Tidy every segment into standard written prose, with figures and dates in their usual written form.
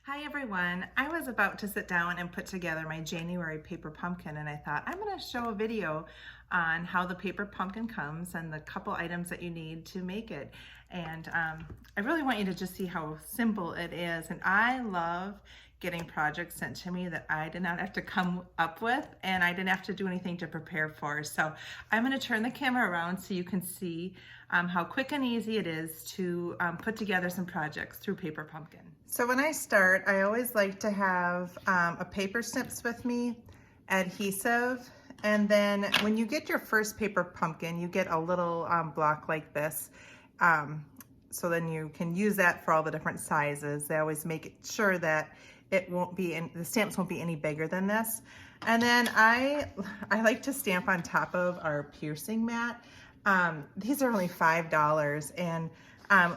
Hi everyone. I was about to sit down and put together my January paper pumpkin, and I thought I'm going to show a video on how the paper pumpkin comes and the couple items that you need to make it. And I really want you to just see how simple it is. And I love getting projects sent to me that I did not have to come up with and I didn't have to do anything to prepare for. So I'm going to turn the camera around so you can see how quick and easy it is to put together some projects through Paper Pumpkin. So when I start, I always like to have a paper snips with me, adhesive, and then when you get your first paper pumpkin, you get a little block like this. So then you can use that for all the different sizes. They always make sure that it won't be, the stamps won't be any bigger than this. And then I like to stamp on top of our piercing mat. These are only $5, and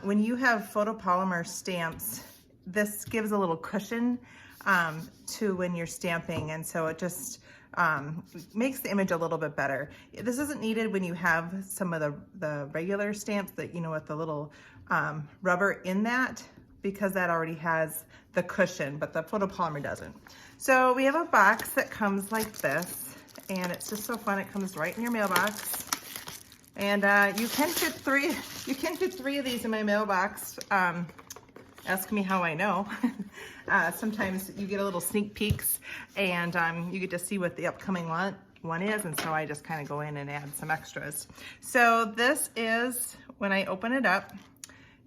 when you have photopolymer stamps, this gives a little cushion to when you're stamping, and so it just makes the image a little bit better. This isn't needed when you have some of the regular stamps that, you know, with the little rubber in that, because that already has the cushion, but the photopolymer doesn't. So we have a box that comes like this, and it's just so fun. It comes right in your mailbox. And you can fit three of these in my mailbox. Ask me how I know. Sometimes you get a little sneak peeks, and you get to see what the upcoming one is, and so I just kind of go in and add some extras. So this is, when I open it up,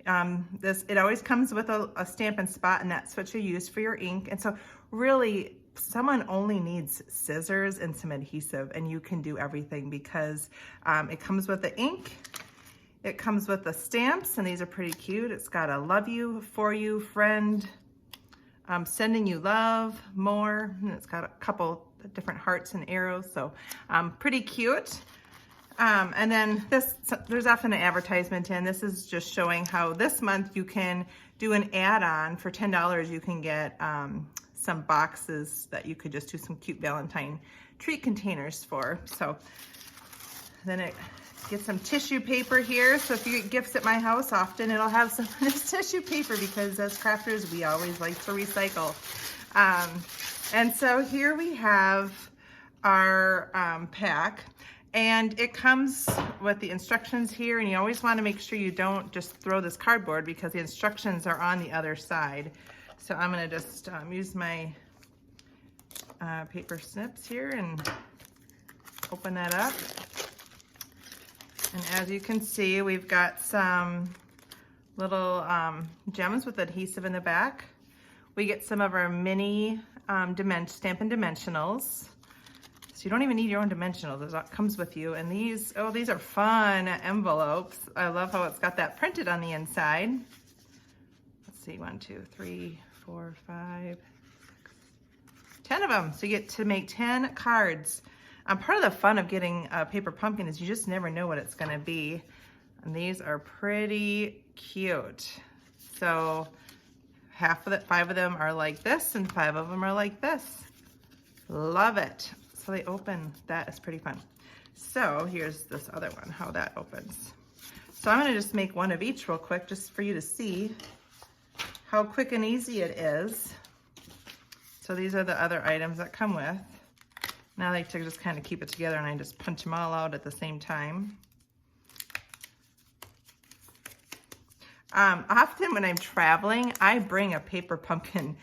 it always comes with a Stampin' Spot, and that's what you use for your ink. And so really, someone only needs scissors and some adhesive, and you can do everything, because it comes with the ink, it comes with the stamps, and these are pretty cute. It's got a love you, for you, friend, sending you love, more, and it's got a couple different hearts and arrows, so pretty cute. And then there's often an advertisement in. This is just showing how this month you can do an add-on. For $10 you can get some boxes that you could just do some cute Valentine treat containers for. So then it gets some tissue paper here. So if you get gifts at my house, often it'll have some of this tissue paper, because as crafters, we always like to recycle. And so here we have our pack, and it comes with the instructions here, and you always want to make sure you don't just throw this cardboard, because the instructions are on the other side. So I'm going to just use my paper snips here and open that up. And as you can see, we've got some little gems with adhesive in the back. We get some of our mini Stampin' Dimensionals. So you don't even need your own dimensionals, that comes with you. And these are fun envelopes. I love how it's got that printed on the inside. Let's see, 1, 2, 3, 4, 5, 6, 10 of them. So you get to make 10 cards. Part of the fun of getting a paper pumpkin is you just never know what it's gonna be. And these are pretty cute. So 5 of them are like this, and 5 of them are like this. Love it. So they open, that is pretty fun. So here's this other one, how that opens. So I'm gonna just make one of each real quick, just for you to see how quick and easy it is. So these are the other items that come with. Now I like to just kind of keep it together, and I just punch them all out at the same time. Often when I'm traveling, I bring a paper pumpkin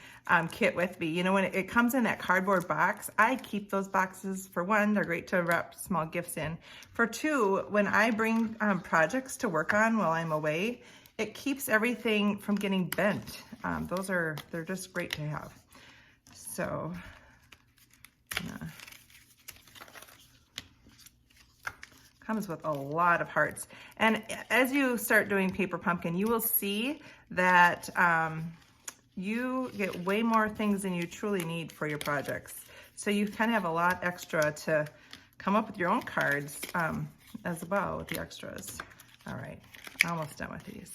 kit with me. You know, when it comes in that cardboard box, I keep those boxes. For one, they're great to wrap small gifts in. For two, when I bring projects to work on while I'm away, it keeps everything from getting bent. They're just great to have. So, comes with a lot of hearts. And as you start doing paper pumpkin, you will see that you get way more things than you truly need for your projects. So you kind of have a lot extra to come up with your own cards as well with the extras. All right, almost done with these.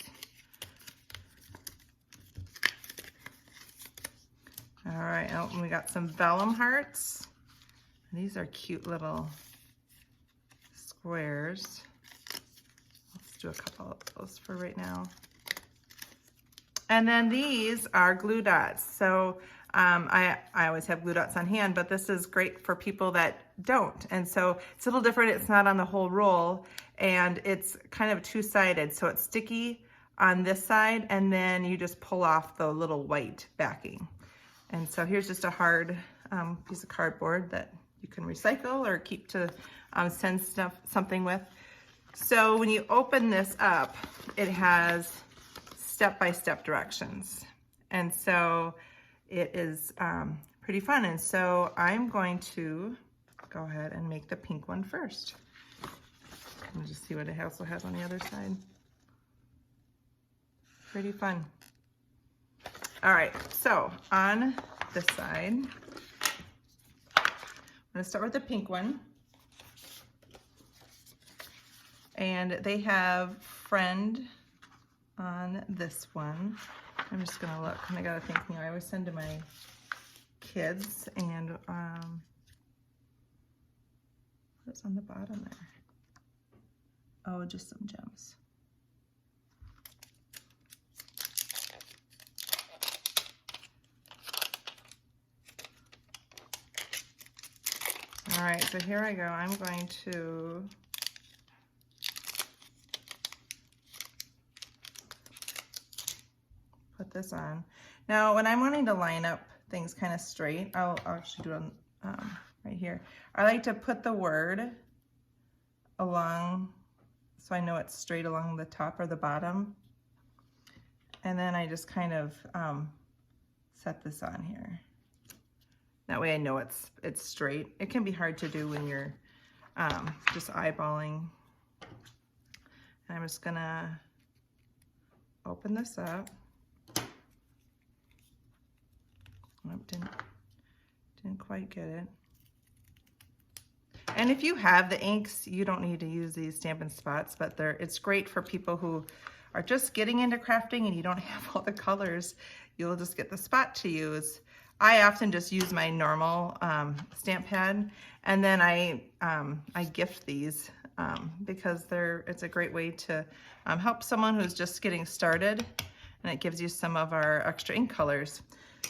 All right, and we got some vellum hearts. These are cute little squares. Let's do a couple of those for right now. And then these are glue dots. So I always have glue dots on hand, but this is great for people that don't. And so it's a little different. It's not on the whole roll, and it's kind of two-sided. So it's sticky on this side, and then you just pull off the little white backing. And so here's just a hard piece of cardboard that you can recycle or keep to send something with. So when you open this up, it has step-by-step directions. And so it is pretty fun. And so I'm going to go ahead and make the pink one first. Let me just see what it also has on the other side. Pretty fun. All right, so on this side, I'm gonna start with the pink one. And they have friend on this one. I'm just gonna look, and I gotta think, you know, I always send to my kids, and what's on the bottom there? Oh, just some gems. All right, so here I go. I'm going to put this on. Now, when I'm wanting to line up things kind of straight, I'll actually do it on, right here. I like to put the word along, so I know it's straight along the top or the bottom. And then I just kind of set this on here. That way I know it's straight. It can be hard to do when you're just eyeballing. And I'm just gonna open this up. Nope, didn't quite get it. And if you have the inks, you don't need to use these Stampin' Spots, but it's great for people who are just getting into crafting and you don't have all the colors. You'll just get the spot to use. I often just use my normal stamp pad, and then I gift these because it's a great way to help someone who's just getting started, and it gives you some of our extra ink colors.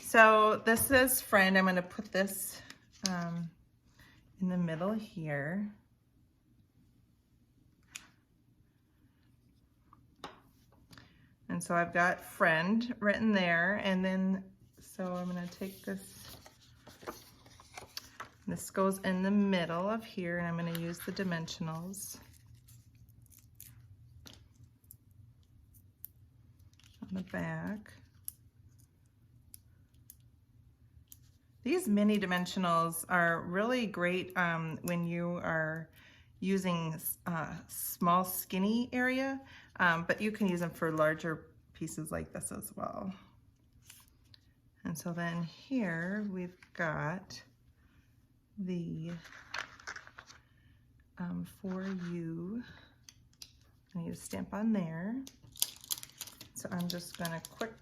So this is Friend. I'm going to put this in the middle here. And so I've got Friend written there, and then so I'm going to take this. This goes in the middle of here, and I'm going to use the dimensionals on the back. These mini dimensionals are really great when you are using small skinny area, but you can use them for larger pieces like this as well. And so then here we've got the For You. I need to stamp on there. So I'm just gonna quick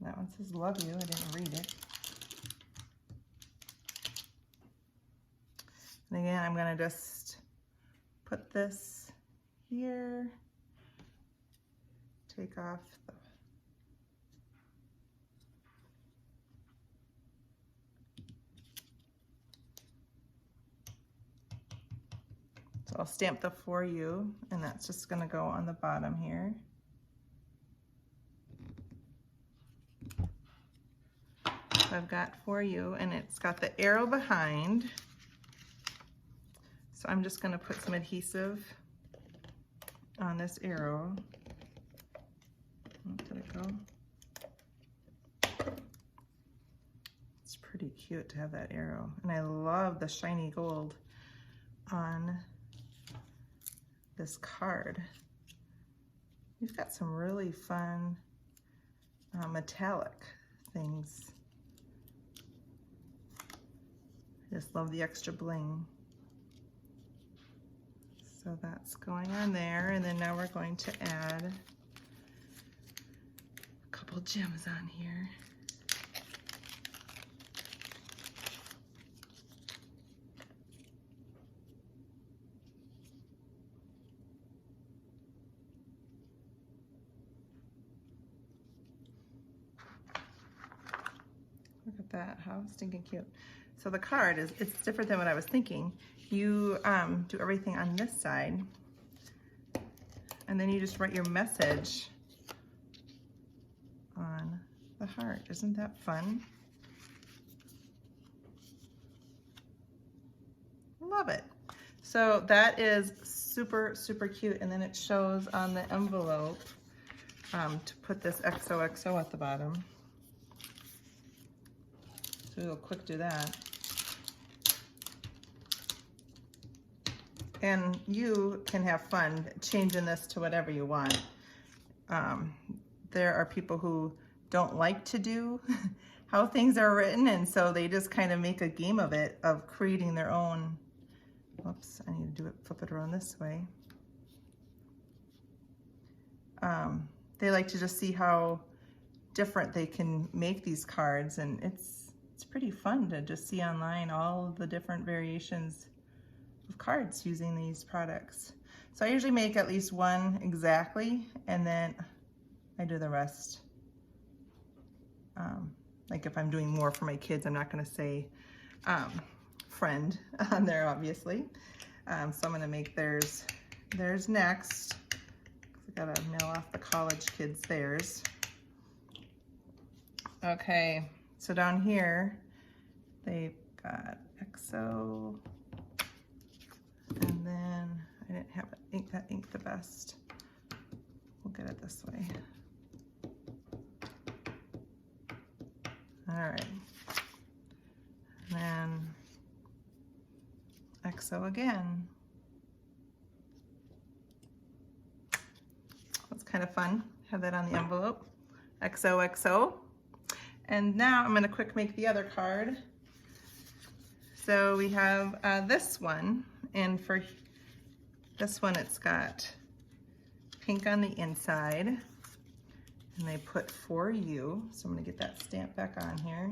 that one says love you. I didn't read it. And again, I'm gonna just put this here, take off the so I'll stamp the For You, and that's just gonna go on the bottom here. So I've got For You, and it's got the arrow behind. So I'm just gonna put some adhesive on this arrow. Where did it go? It's pretty cute to have that arrow. And I love the shiny gold on this card. You've got some really fun metallic things. I just love the extra bling. So that's going on there, and then now we're going to add a couple gems on here. that. How stinking cute. So the card is, it's different than what I was thinking. You do everything on this side, and then you just write your message on the heart. Isn't that fun? Love it. So that is super, super cute. And then it shows on the envelope to put this XOXO at the bottom. So we'll quick do that. And you can have fun changing this to whatever you want. There are people who don't like to do how things are written, and so they just kind of make a game of it, of creating their own. Whoops, I need to do it, flip it around this way. They like to just see how different they can make these cards, and it's pretty fun to just see online all of the different variations of cards using these products. So I usually make at least one exactly, and then I do the rest. Like if I'm doing more for my kids, I'm not going to say friend on there, obviously. So I'm going to make theirs next. I got to mail off the college kids theirs. Okay, so down here they've got XO, and then I didn't have that ink the best. We'll get it this way. All right, and then XO again. That's kind of fun. Have that on the envelope. XOXO. And now I'm going to quick make the other card. So we have this one, and for this one it's got pink on the inside, and they put for you. So I'm going to get that stamp back on here.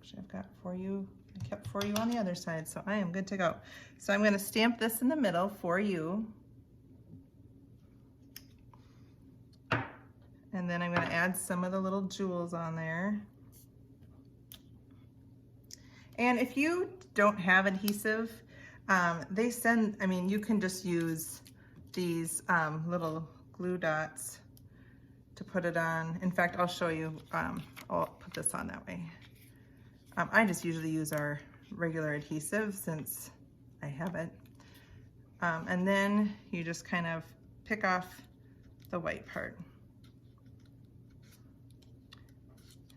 Which I've got for you. I kept for you on the other side, so I am good to go. So I'm going to stamp this in the middle, for you. And then I'm going to add some of the little jewels on there. And if you don't have adhesive, they send, I mean, you can just use these little glue dots to put it on. In fact, I'll show you, I'll put this on that way. I just usually use our regular adhesive since I have it. And then you just kind of pick off the white part.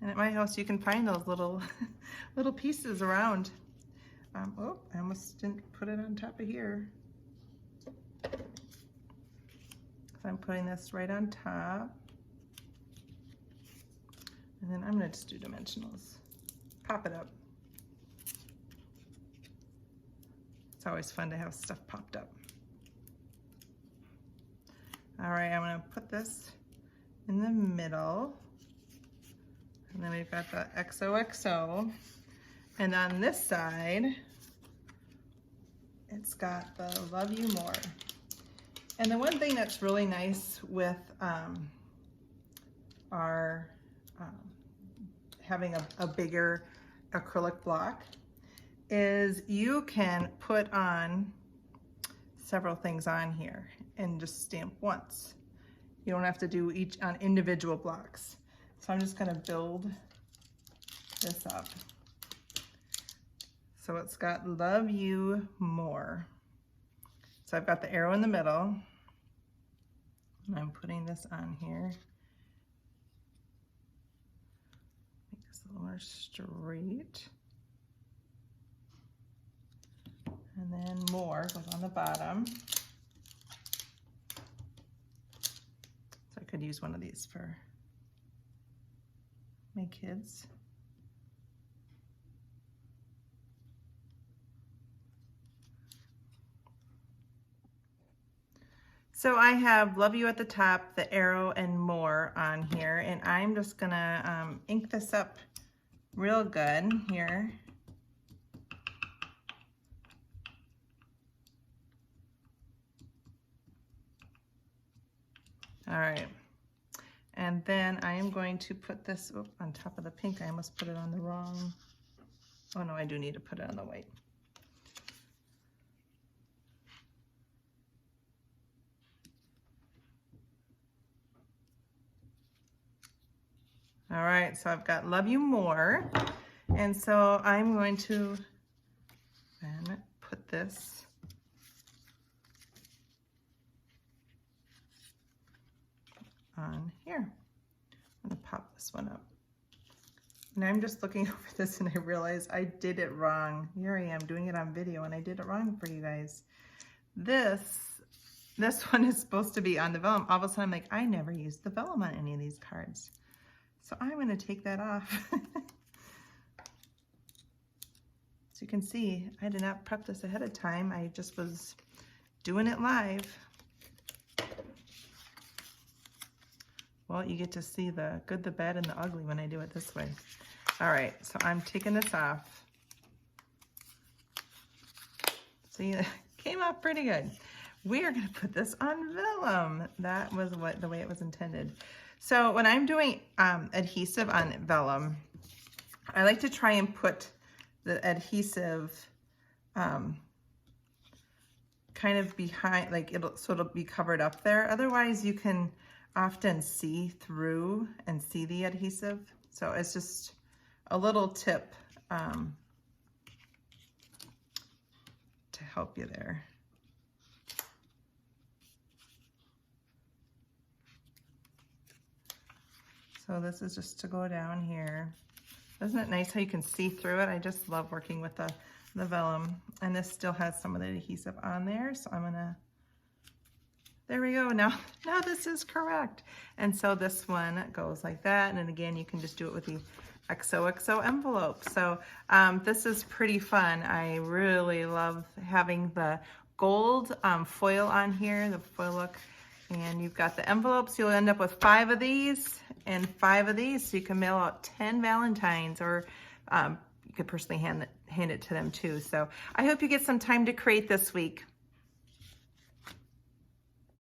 And at my house, you can find those little little pieces around. Oh, I almost didn't put it on top of here. So I'm putting this right on top. And then I'm gonna just do dimensionals. Pop it up. It's always fun to have stuff popped up. All right, I'm gonna put this in the middle. And then we've got the XOXO. And on this side, it's got the Love You More. And the one thing that's really nice with our having a bigger acrylic block is you can put on several things on here and just stamp once. You don't have to do each on individual blocks. So I'm just gonna build this up. So it's got Love You More. So I've got the arrow in the middle, and I'm putting this on here. Make this a little more straight. And then More goes on the bottom. So I could use one of these for my kids. So I have Love You at the top, the arrow, and More on here, and I'm just gonna ink this up real good here. All right, And then I am going to put this on top of the pink. I almost put it on the wrong. Oh no, I do need to put it on the white. All right, so I've got Love You More. And so I'm going to then put this on here. I'm gonna pop this one up. And I'm just looking over this and I realize I did it wrong. Here I am doing it on video and I did it wrong for you guys. This one is supposed to be on the vellum. All of a sudden I'm like, I never used the vellum on any of these cards. So I'm gonna take that off. So you can see, I did not prep this ahead of time. I just was doing it live. Well, you get to see the good, the bad, and the ugly when I do it this way. All right, so I'm taking this off. See, it came out pretty good. We are gonna put this on vellum. That was the way it was intended. So when I'm doing adhesive on vellum, I like to try and put the adhesive kind of behind, like so it'll be covered up there. Otherwise you can often see through and see the adhesive. So it's just a little tip to help you there. So this is just to go down here. Isn't it nice how you can see through it? I just love working with the vellum. And this still has some of the adhesive on there. So I'm gonna, there we go. Now this is correct. And so this one goes like that. And then again, you can just do it with the XOXO envelope. So this is pretty fun. I really love having the gold foil on here, the foil look. And you've got the envelopes. You'll end up with 5 of these and 5 of these. So you can mail out 10 Valentines, or you could personally hand it to them too. So I hope you get some time to create this week.